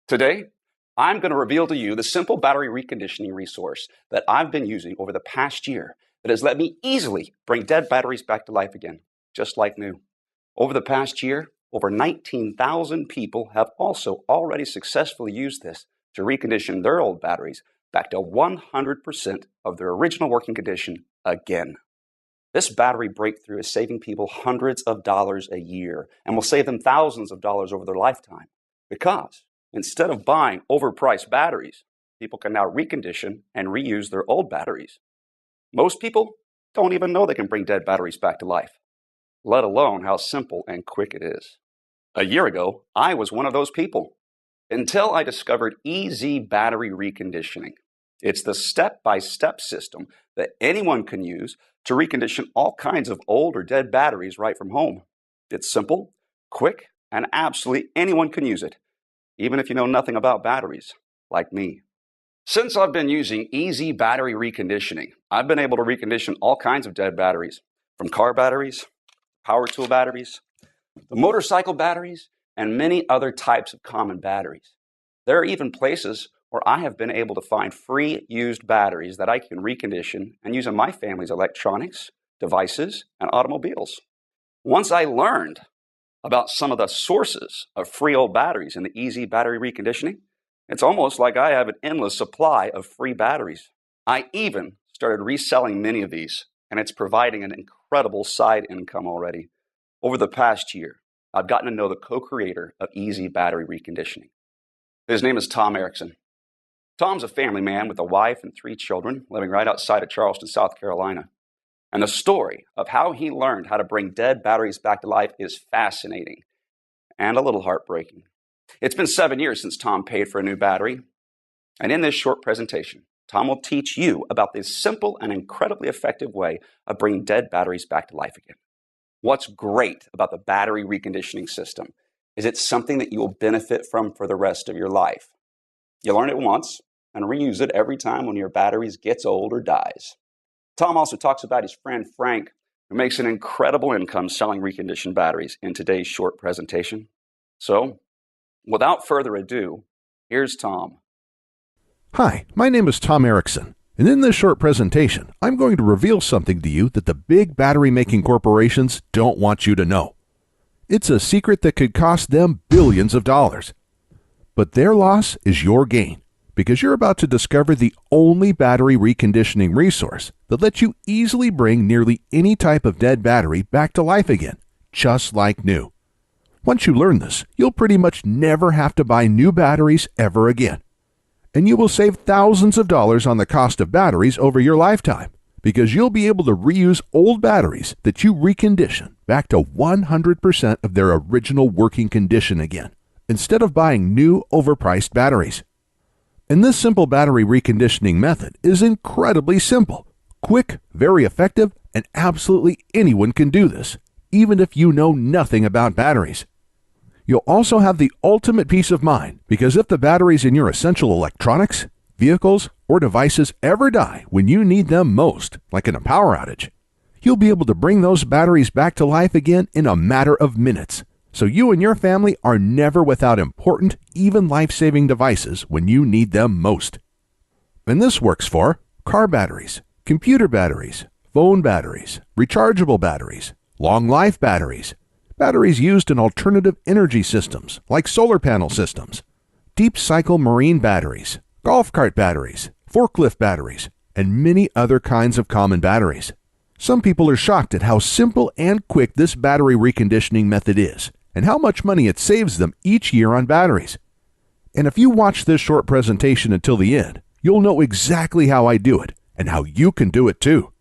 Today, I'm going to reveal to you the simple battery reconditioning resource that I've been using over the past year that has let me easily bring dead batteries back to life again, just like new. Over the past year, over 19,000 people have also already successfully used this to recondition their old batteries back to 100% of their original working condition again. This battery breakthrough is saving people hundreds of dollars a year and will save them thousands of dollars over their lifetime because instead of buying overpriced batteries, people can now recondition and reuse their old batteries. Most people don't even know they can bring dead batteries back to life, let alone how simple and quick it is. A year ago, I was one of those people until I discovered EZ Battery Reconditioning. It's the step-by-step system that anyone can use to recondition all kinds of old or dead batteries right from home. It's simple, quick, and absolutely anyone can use it, even if you know nothing about batteries, like me. Since I've been using EZ Battery Reconditioning, I've been able to recondition all kinds of dead batteries, from car batteries, power tool batteries, the motorcycle batteries, and many other types of common batteries. There are even places where I have been able to find free used batteries that I can recondition and use in my family's electronics, devices, and automobiles. Once I learned about some of the sources of free old batteries in the EZ Battery Reconditioning, it's almost like I have an endless supply of free batteries. I even started reselling many of these, and it's providing an incredible side income already. Over the past year, I've gotten to know the co-creator of EZ Battery Reconditioning. His name is Tom Erickson. Tom's a family man with a wife and 3 children living right outside of Charleston, South Carolina. And the story of how he learned how to bring dead batteries back to life is fascinating and a little heartbreaking. It's been 7 years since Tom paid for a new battery. And in this short presentation, Tom will teach you about this simple and incredibly effective way of bringing dead batteries back to life again. What's great about the battery reconditioning system is it's something that you will benefit from for the rest of your life. You learn it once and reuse it every time one of your batteries gets old or dies. Tom also talks about his friend Frank, who makes an incredible income selling reconditioned batteries in today's short presentation. So, without further ado, here's Tom. Hi, my name is Tom Erickson, and in this short presentation, I'm going to reveal something to you that the big battery-making corporations don't want you to know. It's a secret that could cost them billions of dollars. But their loss is your gain, because you're about to discover the only battery reconditioning resource that lets you easily bring nearly any type of dead battery back to life again, just like new. Once you learn this, you'll pretty much never have to buy new batteries ever again. And you will save thousands of dollars on the cost of batteries over your lifetime, because you'll be able to reuse old batteries that you recondition back to 100% of their original working condition again, instead of buying new overpriced batteries. And this simple battery reconditioning method is incredibly simple, quick, very effective, and absolutely anyone can do this, even if you know nothing about batteries. You'll also have the ultimate peace of mind, because if the batteries in your essential electronics, vehicles, or devices ever die when you need them most, like in a power outage, you'll be able to bring those batteries back to life again in a matter of minutes. So you and your family are never without important, even life-saving devices when you need them most. And this works for car batteries, computer batteries, phone batteries, rechargeable batteries, long-life batteries, batteries used in alternative energy systems like solar panel systems, deep-cycle marine batteries, golf cart batteries, forklift batteries, and many other kinds of common batteries. Some people are shocked at how simple and quick this battery reconditioning method is, and how much money it saves them each year on batteries. And if you watch this short presentation until the end, you'll know exactly how I do it, and how you can do it too.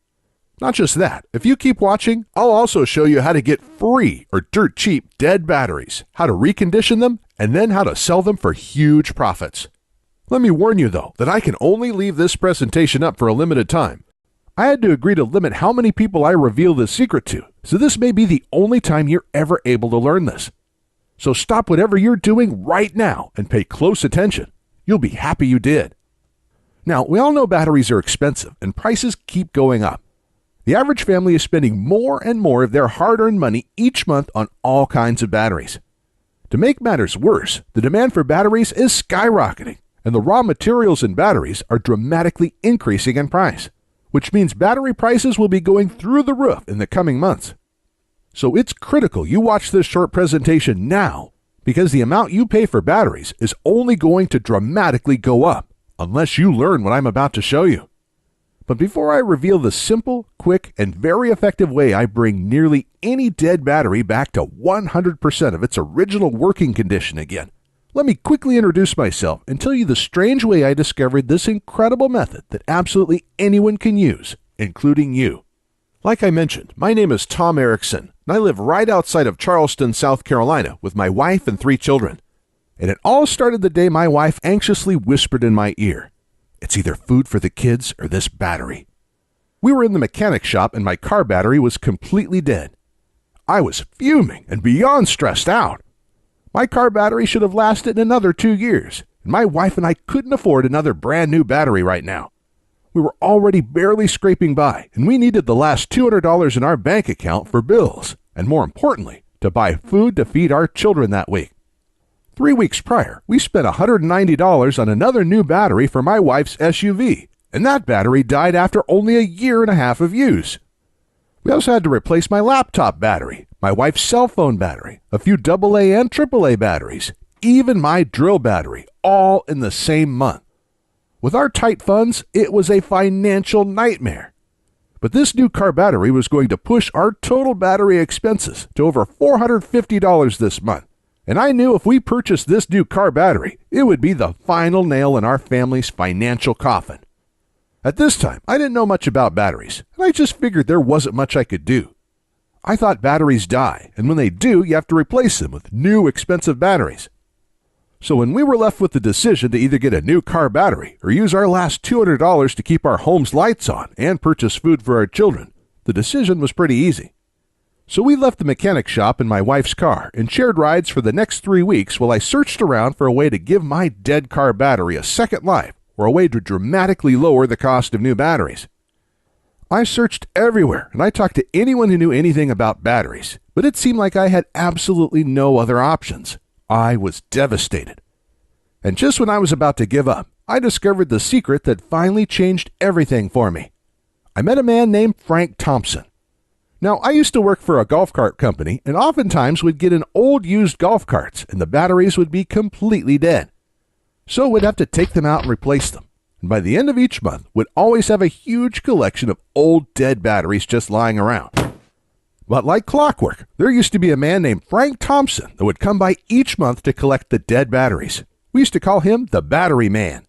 Not just that, if you keep watching, I'll also show you how to get free or dirt cheap dead batteries, how to recondition them, and then how to sell them for huge profits. Let me warn you though, that I can only leave this presentation up for a limited time. I had to agree to limit how many people I reveal this secret to, so this may be the only time you're ever able to learn this. So stop whatever you're doing right now and pay close attention. You'll be happy you did. Now, we all know batteries are expensive and prices keep going up. The average family is spending more and more of their hard-earned money each month on all kinds of batteries. To make matters worse, the demand for batteries is skyrocketing, and the raw materials in batteries are dramatically increasing in price, which means battery prices will be going through the roof in the coming months. So it's critical you watch this short presentation now, because the amount you pay for batteries is only going to dramatically go up, unless you learn what I'm about to show you. But before I reveal the simple, quick, and very effective way I bring nearly any dead battery back to 100% of its original working condition again, let me quickly introduce myself and tell you the strange way I discovered this incredible method that absolutely anyone can use, including you. Like I mentioned, my name is Tom Erickson, and I live right outside of Charleston, South Carolina, with my wife and 3 children. And it all started the day my wife anxiously whispered in my ear, "It's either food for the kids or this battery." We were in the mechanic shop and my car battery was completely dead. I was fuming and beyond stressed out. My car battery should have lasted another 2 years, and my wife and I couldn't afford another brand new battery right now. We were already barely scraping by, and we needed the last $200 in our bank account for bills, and more importantly, to buy food to feed our children that week. 3 weeks prior, we spent $190 on another new battery for my wife's SUV, and that battery died after only a year and a half of use. We also had to replace my laptop battery, my wife's cell phone battery, a few AA and AAA batteries, even my drill battery, all in the same month. With our tight funds, it was a financial nightmare. But this new car battery was going to push our total battery expenses to over $450 this month. And I knew if we purchased this new car battery, it would be the final nail in our family's financial coffin. At this time, I didn't know much about batteries, and I just figured there wasn't much I could do. I thought batteries die, and when they do, you have to replace them with new expensive batteries. So when we were left with the decision to either get a new car battery or use our last $200 to keep our home's lights on and purchase food for our children, the decision was pretty easy. So we left the mechanic shop in my wife's car and shared rides for the next 3 weeks while I searched around for a way to give my dead car battery a second life or a way to dramatically lower the cost of new batteries. I searched everywhere and I talked to anyone who knew anything about batteries, but it seemed like I had absolutely no other options. I was devastated. And just when I was about to give up, I discovered the secret that finally changed everything for me. I met a man named Frank Thompson. Now, I used to work for a golf cart company and oftentimes would get in old used golf carts and the batteries would be completely dead. So we'd have to take them out and replace them. And by the end of each month, we'd always have a huge collection of old dead batteries just lying around. But like clockwork, there used to be a man named Frank Thompson that would come by each month to collect the dead batteries. We used to call him the Battery Man.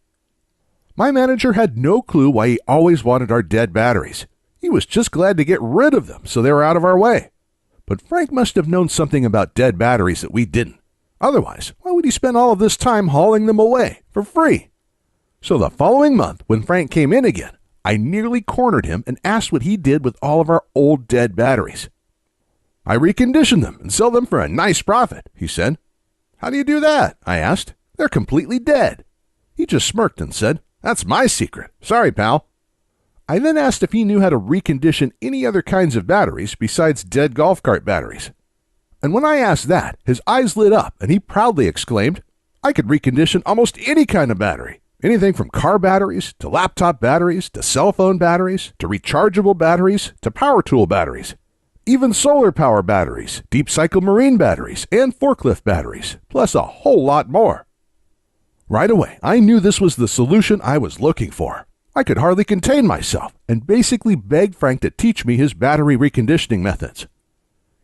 My manager had no clue why he always wanted our dead batteries. He was just glad to get rid of them so they were out of our way. But Frank must have known something about dead batteries that we didn't. Otherwise, why would he spend all of this time hauling them away for free? So the following month, when Frank came in again, I nearly cornered him and asked what he did with all of our old dead batteries. "I recondition them and sell them for a nice profit," he said. "How do you do that?" I asked. "They're completely dead." He just smirked and said, "That's my secret. Sorry, pal." I then asked if he knew how to recondition any other kinds of batteries besides dead golf cart batteries. And when I asked that, his eyes lit up and he proudly exclaimed, "I could recondition almost any kind of battery. Anything from car batteries, to laptop batteries, to cell phone batteries, to rechargeable batteries, to power tool batteries. Even solar power batteries, deep cycle marine batteries, and forklift batteries, plus a whole lot more." Right away, I knew this was the solution I was looking for. I could hardly contain myself and basically begged Frank to teach me his battery reconditioning methods.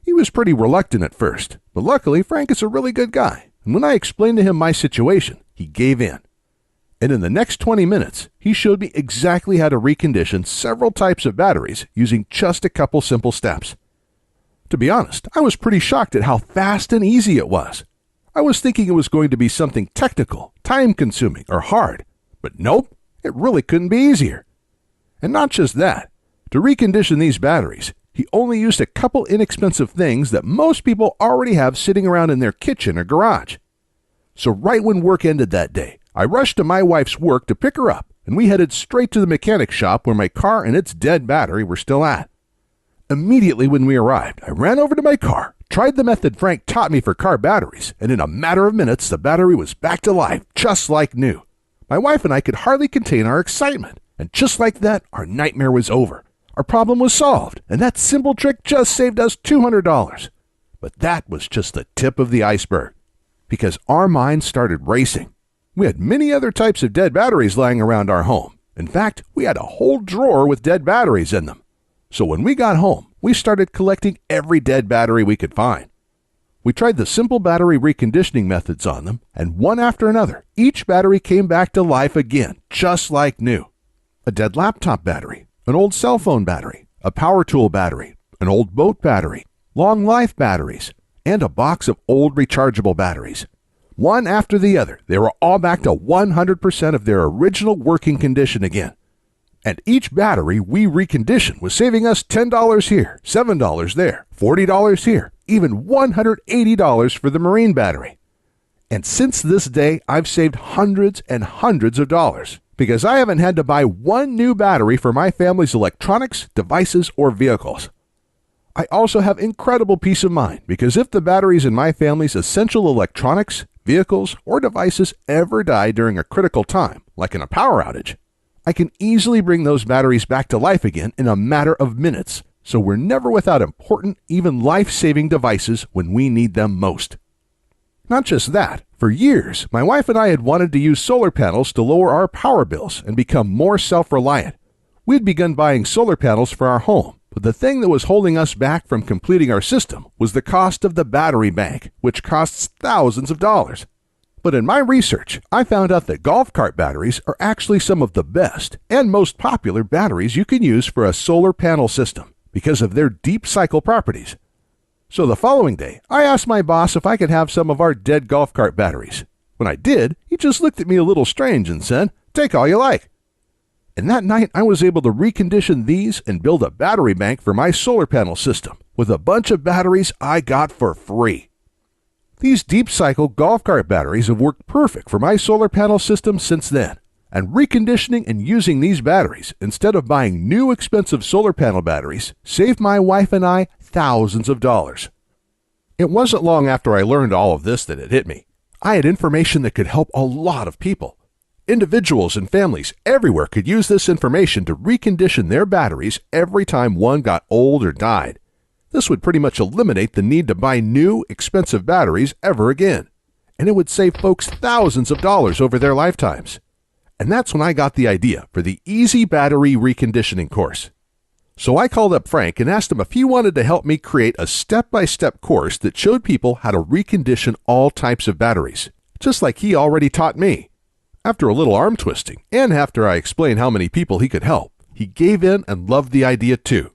He was pretty reluctant at first, but luckily Frank is a really good guy, and when I explained to him my situation, he gave in. And in the next 20 minutes, he showed me exactly how to recondition several types of batteries using just a couple simple steps. To be honest, I was pretty shocked at how fast and easy it was. I was thinking it was going to be something technical, time-consuming, or hard, but nope, it really couldn't be easier. And not just that, to recondition these batteries, he only used a couple inexpensive things that most people already have sitting around in their kitchen or garage. So right when work ended that day, I rushed to my wife's work to pick her up, and we headed straight to the mechanic shop where my car and its dead battery were still at. Immediately when we arrived, I ran over to my car, tried the method Frank taught me for car batteries, and in a matter of minutes, the battery was back to life, just like new. My wife and I could hardly contain our excitement, and just like that, our nightmare was over. Our problem was solved, and that simple trick just saved us $200. But that was just the tip of the iceberg, because our minds started racing. We had many other types of dead batteries lying around our home. In fact, we had a whole drawer with dead batteries in them. So when we got home, we started collecting every dead battery we could find. We tried the simple battery reconditioning methods on them, and one after another, each battery came back to life again, just like new. A dead laptop battery, an old cell phone battery, a power tool battery, an old boat battery, long life batteries, and a box of old rechargeable batteries. One after the other, they were all back to 100% of their original working condition again. And each battery we reconditioned was saving us $10 here, $7 there, $40 here, even $180 for the marine battery. And since this day, I've saved hundreds and hundreds of dollars because I haven't had to buy one new battery for my family's electronics, devices, or vehicles. I also have incredible peace of mind because if the batteries in my family's essential electronics, vehicles, or devices ever die during a critical time, like in a power outage, I can easily bring those batteries back to life again in a matter of minutes, so we're never without important, even life-saving devices when we need them most. Not just that, for years, my wife and I had wanted to use solar panels to lower our power bills and become more self-reliant. We'd begun buying solar panels for our home, but the thing that was holding us back from completing our system was the cost of the battery bank, which costs thousands of dollars. But in my research, I found out that golf cart batteries are actually some of the best and most popular batteries you can use for a solar panel system because of their deep cycle properties. So the following day, I asked my boss if I could have some of our dead golf cart batteries. When I did, he just looked at me a little strange and said, "Take all you like." And that night, I was able to recondition these and build a battery bank for my solar panel system with a bunch of batteries I got for free. These deep cycle golf cart batteries have worked perfect for my solar panel system since then, and reconditioning and using these batteries instead of buying new expensive solar panel batteries saved my wife and I thousands of dollars. It wasn't long after I learned all of this that it hit me. I had information that could help a lot of people. Individuals and families everywhere could use this information to recondition their batteries every time one got old or died. This would pretty much eliminate the need to buy new, expensive batteries ever again, and it would save folks thousands of dollars over their lifetimes. And that's when I got the idea for the Easy Battery Reconditioning course. So I called up Frank and asked him if he wanted to help me create a step-by-step course that showed people how to recondition all types of batteries, just like he already taught me. After a little arm twisting, and after I explained how many people he could help, he gave in and loved the idea too.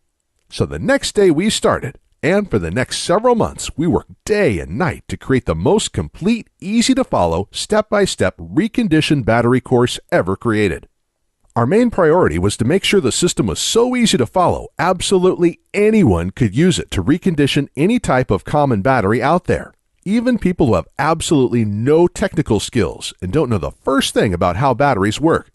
So the next day we started, and for the next several months, we worked day and night to create the most complete, easy-to-follow, step-by-step reconditioned battery course ever created. Our main priority was to make sure the system was so easy to follow, absolutely anyone could use it to recondition any type of common battery out there, even people who have absolutely no technical skills and don't know the first thing about how batteries work.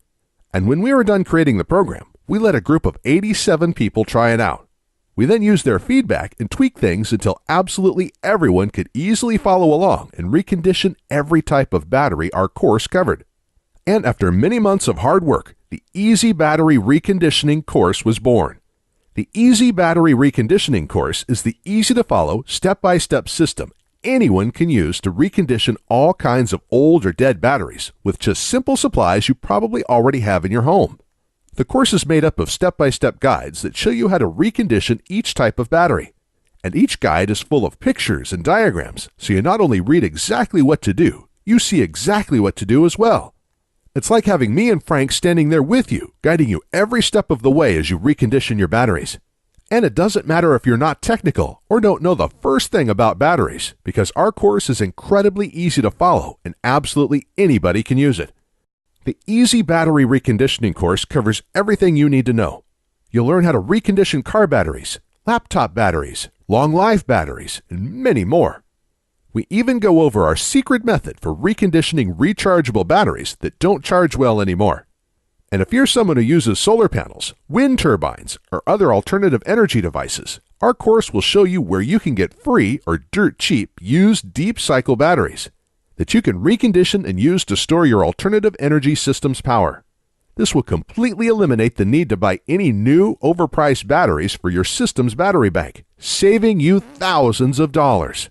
And when we were done creating the program, we let a group of 87 people try it out. We then used their feedback and tweaked things until absolutely everyone could easily follow along and recondition every type of battery our course covered. And after many months of hard work, the Easy Battery Reconditioning course was born. The Easy Battery Reconditioning course is the easy-to-follow, step-by-step system anyone can use to recondition all kinds of old or dead batteries with just simple supplies you probably already have in your home. The course is made up of step-by-step guides that show you how to recondition each type of battery. And each guide is full of pictures and diagrams, so you not only read exactly what to do, you see exactly what to do as well. It's like having me and Frank standing there with you, guiding you every step of the way as you recondition your batteries. And it doesn't matter if you're not technical or don't know the first thing about batteries, because our course is incredibly easy to follow and absolutely anybody can use it. The Easy Battery Reconditioning course covers everything you need to know. You'll learn how to recondition car batteries, laptop batteries, long life batteries, and many more. We even go over our secret method for reconditioning rechargeable batteries that don't charge well anymore. And if you're someone who uses solar panels, wind turbines, or other alternative energy devices, our course will show you where you can get free or dirt cheap used deep cycle batteries that you can recondition and use to store your alternative energy system's power. This will completely eliminate the need to buy any new, overpriced batteries for your system's battery bank, saving you thousands of dollars.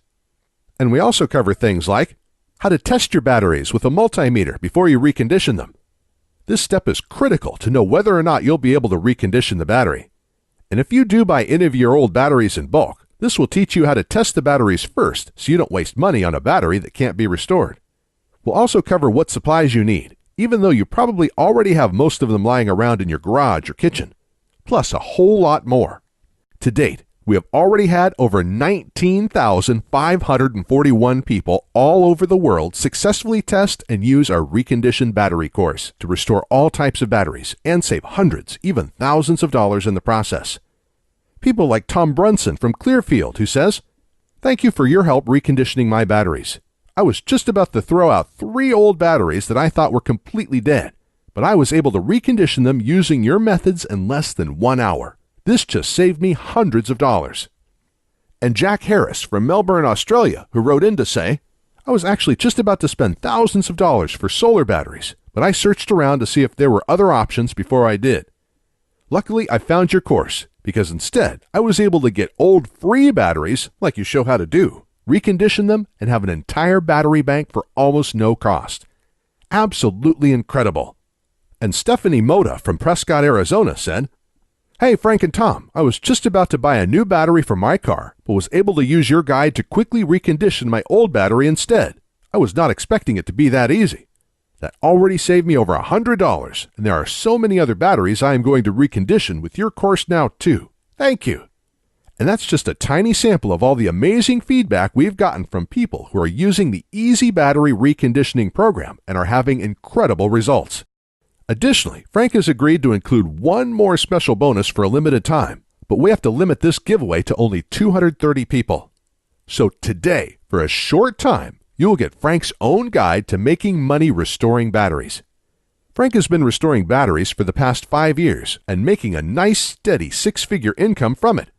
And we also cover things like how to test your batteries with a multimeter before you recondition them. This step is critical to know whether or not you'll be able to recondition the battery. And if you do buy any of your old batteries in bulk, this will teach you how to test the batteries first so you don't waste money on a battery that can't be restored. We'll also cover what supplies you need, even though you probably already have most of them lying around in your garage or kitchen, plus a whole lot more. To date, we have already had over 19,541 people all over the world successfully test and use our Recondition battery course to restore all types of batteries and save hundreds, even thousands of dollars in the process. People like Tom Brunson from Clearfield, who says, "Thank you for your help reconditioning my batteries. I was just about to throw out 3 old batteries that I thought were completely dead, but I was able to recondition them using your methods in less than 1 hour. This just saved me hundreds of dollars." And Jack Harris from Melbourne, Australia, who wrote in to say, "I was actually just about to spend thousands of dollars for solar batteries, but I searched around to see if there were other options before I did. Luckily, I found your course, because instead, I was able to get old free batteries, like you show how to do, recondition them, and have an entire battery bank for almost no cost. Absolutely incredible." And Stephanie Moda from Prescott, Arizona said, "Hey, Frank and Tom, I was just about to buy a new battery for my car, but was able to use your guide to quickly recondition my old battery instead. I was not expecting it to be that easy. That already saved me over $100, and there are so many other batteries I am going to recondition with your course now too. Thank you." And that's just a tiny sample of all the amazing feedback we've gotten from people who are using the Easy Battery Reconditioning program and are having incredible results. Additionally, Frank has agreed to include one more special bonus for a limited time, but we have to limit this giveaway to only 230 people. So today, for a short time, you will get Frank's own guide to making money restoring batteries. Frank has been restoring batteries for the past 5 years and making a nice, steady 6-figure income from it.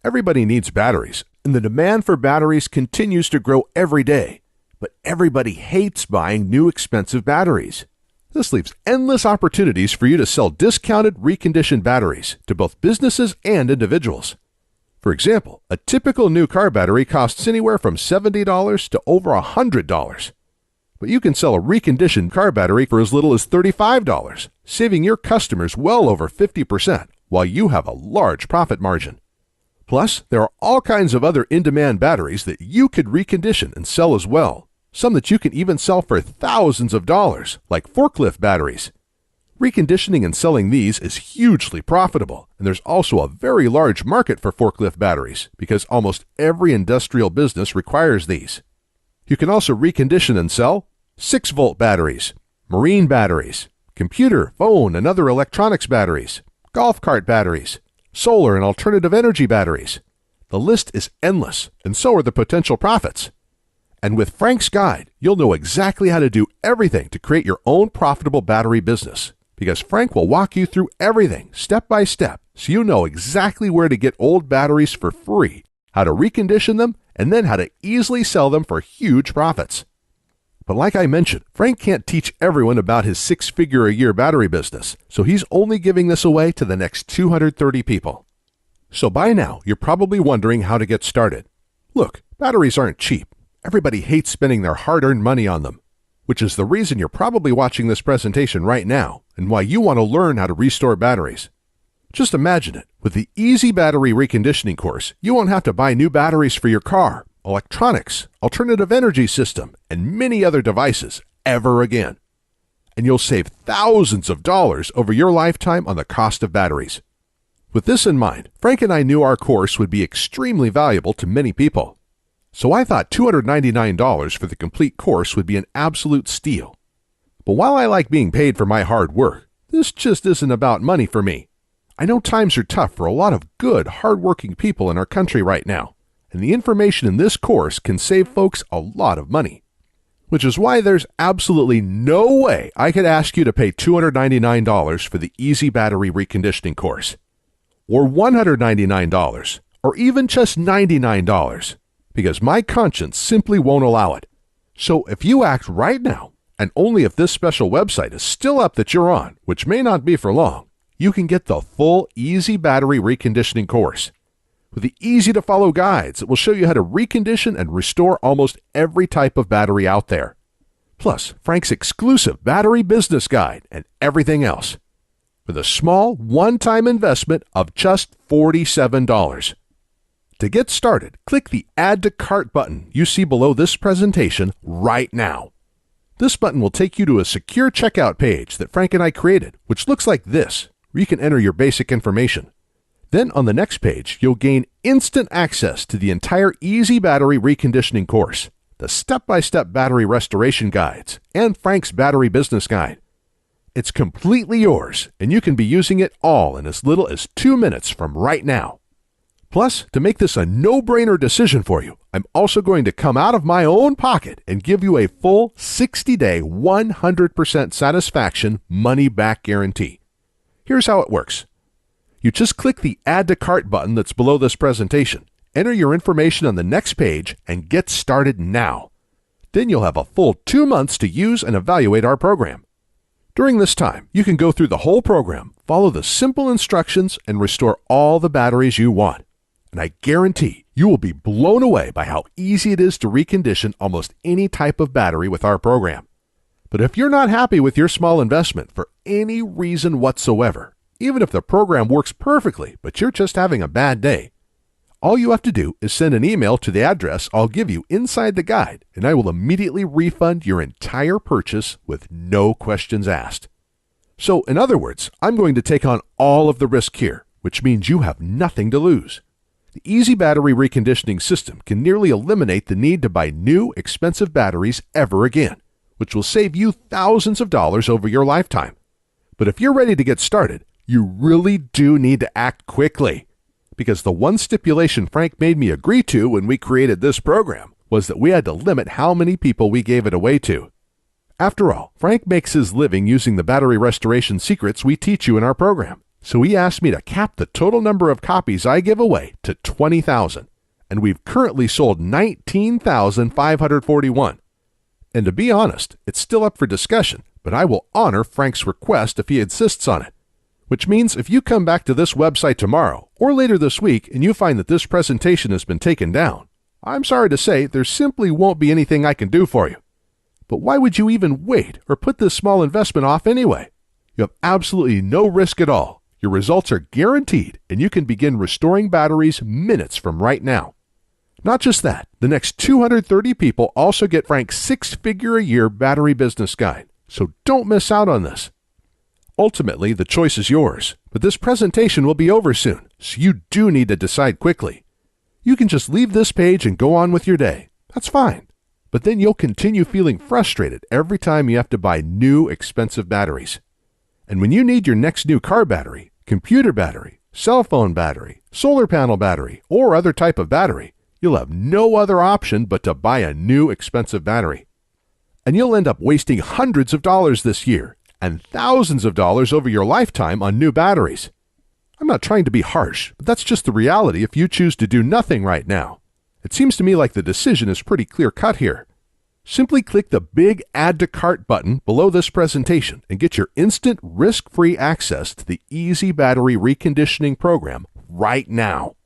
Everybody needs batteries, and the demand for batteries continues to grow every day, but everybody hates buying new expensive batteries. This leaves endless opportunities for you to sell discounted, reconditioned batteries to both businesses and individuals. For example, a typical new car battery costs anywhere from $70 to over $100. But you can sell a reconditioned car battery for as little as $35, saving your customers well over 50%, while you have a large profit margin. Plus, there are all kinds of other in-demand batteries that you could recondition and sell as well. Some that you can even sell for thousands of dollars, like forklift batteries. Reconditioning and selling these is hugely profitable, and there's also a very large market for forklift batteries because almost every industrial business requires these. You can also recondition and sell 6-volt batteries, marine batteries, computer, phone, and other electronics batteries, golf cart batteries, solar and alternative energy batteries. The list is endless, and so are the potential profits. And with Frank's guide, you'll know exactly how to do everything to create your own profitable battery business, because Frank will walk you through everything step by step so you know exactly where to get old batteries for free, how to recondition them, and then how to easily sell them for huge profits. But like I mentioned, Frank can't teach everyone about his 6-figure-a-year battery business, so he's only giving this away to the next 230 people. So by now, you're probably wondering how to get started. Look, batteries aren't cheap. Everybody hates spending their hard-earned money on them, which is the reason you're probably watching this presentation right now and why you want to learn how to restore batteries. Just imagine it. With the Easy Battery Reconditioning course, you won't have to buy new batteries for your car, electronics, alternative energy system, and many other devices ever again. And you'll save thousands of dollars over your lifetime on the cost of batteries. With this in mind, Frank and I knew our course would be extremely valuable to many people. So I thought $299 for the complete course would be an absolute steal. But while I like being paid for my hard work, this just isn't about money for me. I know times are tough for a lot of good, hard-working people in our country right now, and the information in this course can save folks a lot of money. which is why there's absolutely no way I could ask you to pay $299 for the Easy Battery Reconditioning course, or $199, or even just $99, because my conscience simply won't allow it. So if you act right now, and only if this special website is still up that you're on, which may not be for long, you can get the full Easy Battery Reconditioning course, with the easy-to-follow guides that will show you how to recondition and restore almost every type of battery out there. Plus, Frank's exclusive battery business guide and everything else, with a small one-time investment of just $47. To get started, click the Add to Cart button you see below this presentation right now. This button will take you to a secure checkout page that Frank and I created, which looks like this, where you can enter your basic information. Then on the next page, you'll gain instant access to the entire Easy Battery Reconditioning course, the step-by-step battery restoration guides, and Frank's battery business guide. It's completely yours, and you can be using it all in as little as 2 minutes from right now. Plus, to make this a no-brainer decision for you, I'm also going to come out of my own pocket and give you a full 60-day, 100% satisfaction money-back guarantee. Here's how it works. You just click the Add to Cart button that's below this presentation, enter your information on the next page, and get started now. Then you'll have a full 2 months to use and evaluate our program. During this time, you can go through the whole program, follow the simple instructions, and restore all the batteries you want. And I guarantee you will be blown away by how easy it is to recondition almost any type of battery with our program. But if you're not happy with your small investment for any reason whatsoever, even if the program works perfectly, but you're just having a bad day, all you have to do is send an email to the address I'll give you inside the guide, and I will immediately refund your entire purchase with no questions asked. So, in other words, I'm going to take on all of the risk here, which means you have nothing to lose. The Easy Battery Reconditioning system can nearly eliminate the need to buy new, expensive batteries ever again, which will save you thousands of dollars over your lifetime. But if you're ready to get started, you really do need to act quickly, because the one stipulation Frank made me agree to when we created this program was that we had to limit how many people we gave it away to. After all, Frank makes his living using the battery restoration secrets we teach you in our program, so he asked me to cap the total number of copies I give away to 20,000, and we've currently sold 19,541. And to be honest, it's still up for discussion, but I will honor Frank's request if he insists on it. Which means if you come back to this website tomorrow or later this week and you find that this presentation has been taken down, I'm sorry to say there simply won't be anything I can do for you. But why would you even wait or put this small investment off anyway? You have absolutely no risk at all. Your results are guaranteed, and you can begin restoring batteries minutes from right now. Not just that, the next 230 people also get Frank's 6-figure-a-year battery business guide, so don't miss out on this. Ultimately, the choice is yours, but this presentation will be over soon, so you do need to decide quickly. You can just leave this page and go on with your day. That's fine. But then you'll continue feeling frustrated every time you have to buy new, expensive batteries. And when you need your next new car battery, computer battery, cell phone battery, solar panel battery, or other type of battery, you'll have no other option but to buy a new, expensive battery. And you'll end up wasting hundreds of dollars this year and thousands of dollars over your lifetime on new batteries. I'm not trying to be harsh, but that's just the reality if you choose to do nothing right now. It seems to me like the decision is pretty clear-cut here. Simply click the big Add to Cart button below this presentation and get your instant risk-free access to the Easy Battery Reconditioning program right now.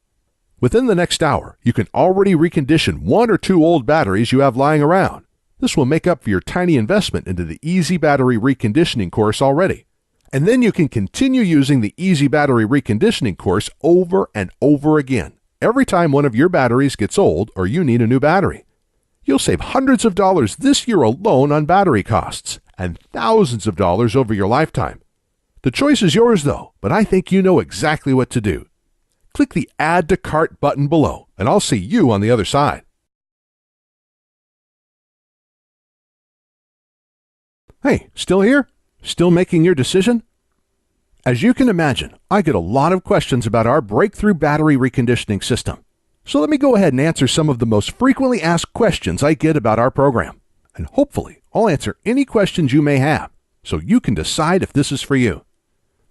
Within the next hour, you can already recondition 1 or 2 old batteries you have lying around. This will make up for your tiny investment into the Easy Battery Reconditioning course already. And then you can continue using the Easy Battery Reconditioning course over and over again, every time one of your batteries gets old or you need a new battery. You'll save hundreds of dollars this year alone on battery costs, and thousands of dollars over your lifetime. The choice is yours though, but I think you know exactly what to do. Click the Add to Cart button below, and I'll see you on the other side. Hey, still here? Still making your decision? As you can imagine, I get a lot of questions about our breakthrough battery reconditioning system. So let me go ahead and answer some of the most frequently asked questions I get about our program. and hopefully I'll answer any questions you may have, so you can decide if this is for you.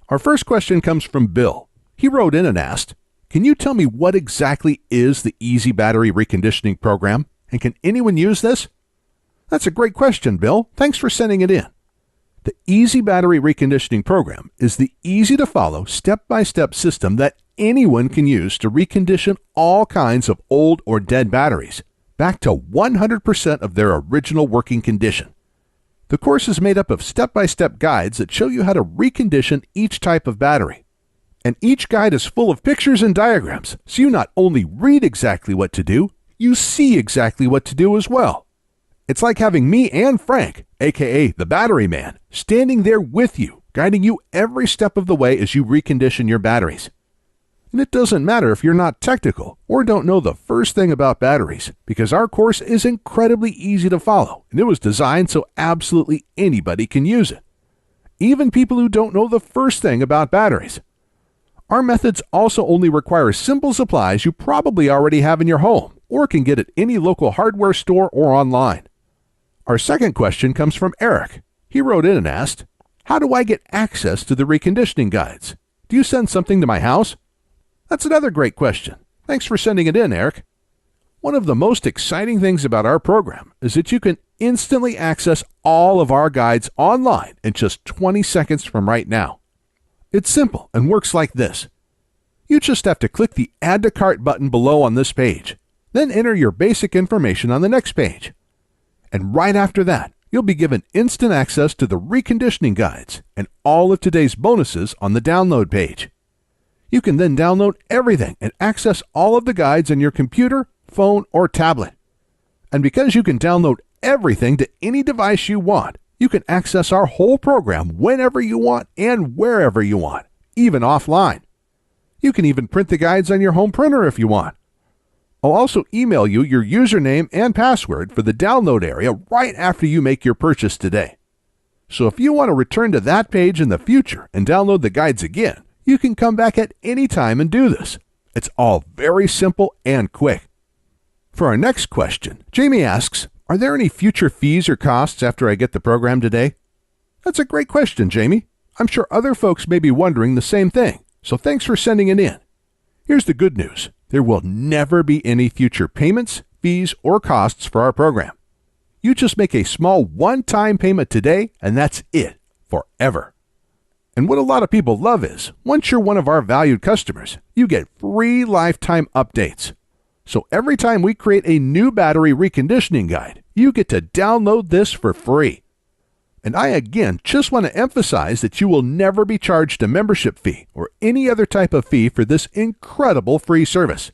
Our first question comes from Bill. He wrote in and asked, "Can you tell me what exactly is the Easy Battery Reconditioning program, and can anyone use this?" That's a great question, Bill. Thanks for sending it in. The Easy Battery Reconditioning program is the easy-to-follow, step-by-step system that anyone can use to recondition all kinds of old or dead batteries back to 100% of their original working condition. The course is made up of step-by-step guides that show you how to recondition each type of battery. And each guide is full of pictures and diagrams, so you not only read exactly what to do, you see exactly what to do as well. It's like having me and Frank, aka the Battery Man, standing there with you, guiding you every step of the way as you recondition your batteries. And it doesn't matter if you're not technical or don't know the first thing about batteries, because our course is incredibly easy to follow, and it was designed so absolutely anybody can use it. Even people who don't know the first thing about batteries. Our methods also only require simple supplies you probably already have in your home or can get at any local hardware store or online. Our second question comes from Eric. He wrote in and asked, "How do I get access to the reconditioning guides? Do you send something to my house?" That's another great question. Thanks for sending it in, Eric. One of the most exciting things about our program is that you can instantly access all of our guides online in just 20 seconds from right now. It's simple and works like this. You just have to click the Add to Cart button below on this page, then enter your basic information on the next page. And right after that, you'll be given instant access to the reconditioning guides and all of today's bonuses on the download page. You can then download everything and access all of the guides on your computer, phone, or tablet. And because you can download everything to any device you want, you can access our whole program whenever you want and wherever you want, even offline. You can even print the guides on your home printer if you want. I'll also email you your username and password for the download area right after you make your purchase today. So if you want to return to that page in the future and download the guides again, you can come back at any time and do this. It's all very simple and quick. For our next question, Jamie asks, "Are there any future fees or costs after I get the program today?" That's a great question, Jamie. I'm sure other folks may be wondering the same thing, so thanks for sending it in. Here's the good news. There will never be any future payments, fees, or costs for our program. You just make a small one-time payment today, and that's it, forever. And what a lot of people love is, once you're one of our valued customers, you get free lifetime updates. So every time we create a new battery reconditioning guide, you get to download this for free. And I again just want to emphasize that you will never be charged a membership fee or any other type of fee for this incredible free service.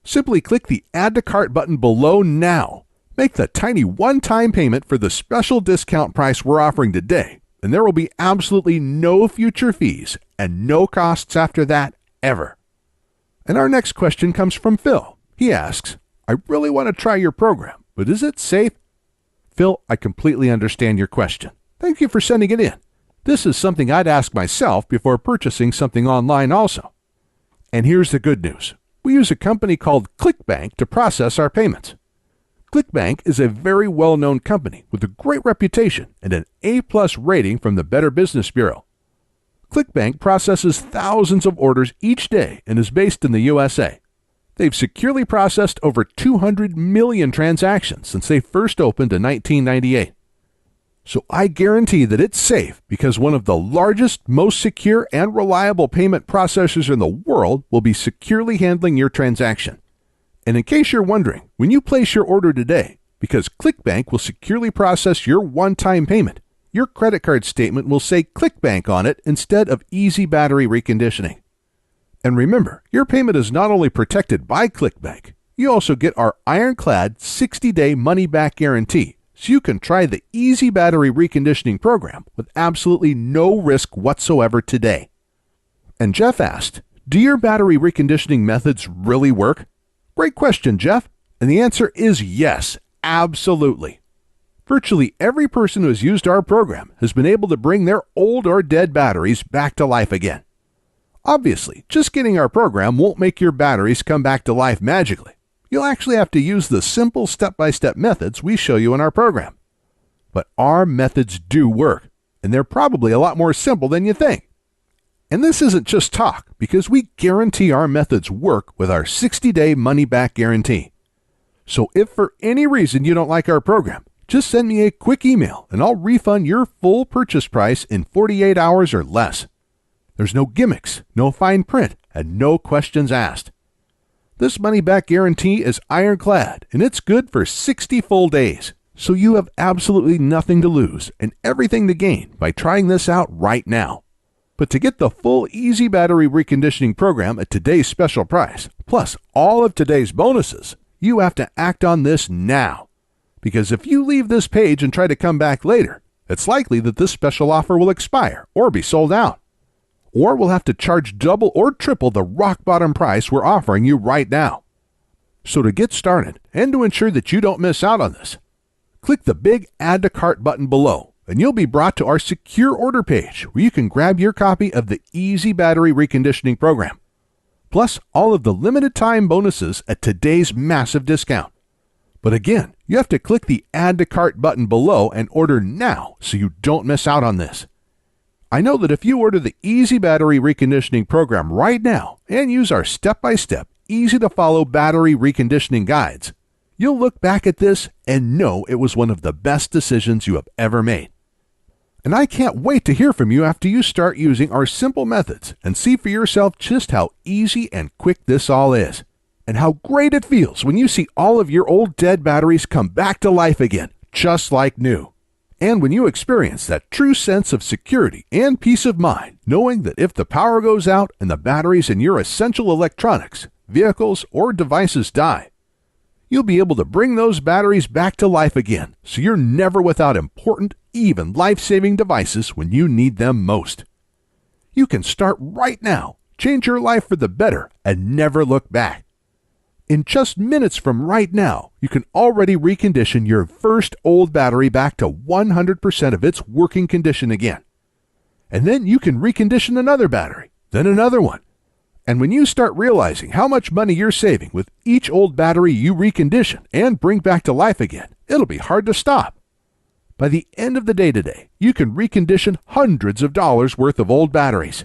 Simply click the Add to Cart button below now. Make the tiny one-time payment for the special discount price we're offering today, and there will be absolutely no future fees and no costs after that ever. And our next question comes from Phil. He asks, "I really want to try your program, but is it safe?" Phil, I completely understand your question. Thank you for sending it in. This is something I'd ask myself before purchasing something online also. And here's the good news. We use a company called ClickBank to process our payments. ClickBank is a very well-known company with a great reputation and an A+ rating from the Better Business Bureau. ClickBank processes thousands of orders each day and is based in the USA. They've securely processed over 200 million transactions since they first opened in 1998. So I guarantee that it's safe because one of the largest, most secure, and reliable payment processors in the world will be securely handling your transaction. And in case you're wondering, when you place your order today, because ClickBank will securely process your one-time payment, your credit card statement will say ClickBank on it instead of Easy Battery Reconditioning. And remember, your payment is not only protected by ClickBank, you also get our ironclad 60-day money-back guarantee, so you can try the Easy Battery Reconditioning program with absolutely no risk whatsoever today. And Jeff asked, "Do your battery reconditioning methods really work?" Great question, Jeff. And the answer is yes, absolutely. Virtually every person who has used our program has been able to bring their old or dead batteries back to life again. Obviously, just getting our program won't make your batteries come back to life magically. You'll actually have to use the simple step-by-step methods we show you in our program. But our methods do work, and they're probably a lot more simple than you think. And this isn't just talk, because we guarantee our methods work with our 60-day money-back guarantee. So if for any reason you don't like our program, just send me a quick email and I'll refund your full purchase price in 48 hours or less. There's no gimmicks, no fine print, and no questions asked. This money-back guarantee is ironclad, and it's good for 60 full days. So you have absolutely nothing to lose and everything to gain by trying this out right now. But to get the full Easy Battery Reconditioning program at today's special price, plus all of today's bonuses, you have to act on this now. Because if you leave this page and try to come back later, it's likely that this special offer will expire or be sold out. Or we'll have to charge double or triple the rock bottom price we're offering you right now. So to get started and to ensure that you don't miss out on this, click the big Add to Cart button below and you'll be brought to our secure order page where you can grab your copy of the Easy Battery Reconditioning program, plus all of the limited time bonuses at today's massive discount. But again, you have to click the Add to Cart button below and order now so you don't miss out on this. I know that if you order the Easy Battery Reconditioning program right now and use our step-by-step, easy-to-follow battery reconditioning guides, you'll look back at this and know it was one of the best decisions you have ever made. And I can't wait to hear from you after you start using our simple methods and see for yourself just how easy and quick this all is, and how great it feels when you see all of your old dead batteries come back to life again, just like new. And when you experience that true sense of security and peace of mind, knowing that if the power goes out and the batteries in your essential electronics, vehicles, or devices die, you'll be able to bring those batteries back to life again, so you're never without important, even life-saving devices when you need them most. You can start right now, change your life for the better, and never look back. In just minutes from right now, you can already recondition your first old battery back to 100% of its working condition again. And then you can recondition another battery, then another one. And when you start realizing how much money you're saving with each old battery you recondition and bring back to life again, it'll be hard to stop. By the end of the day today, you can recondition hundreds of dollars worth of old batteries.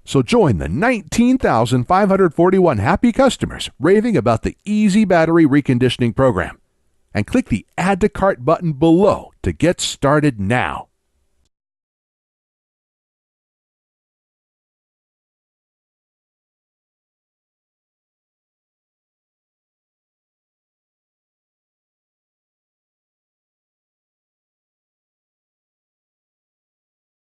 So join the 19,541 happy customers raving about the Easy Battery Reconditioning program, and click the Add to Cart button below to get started now.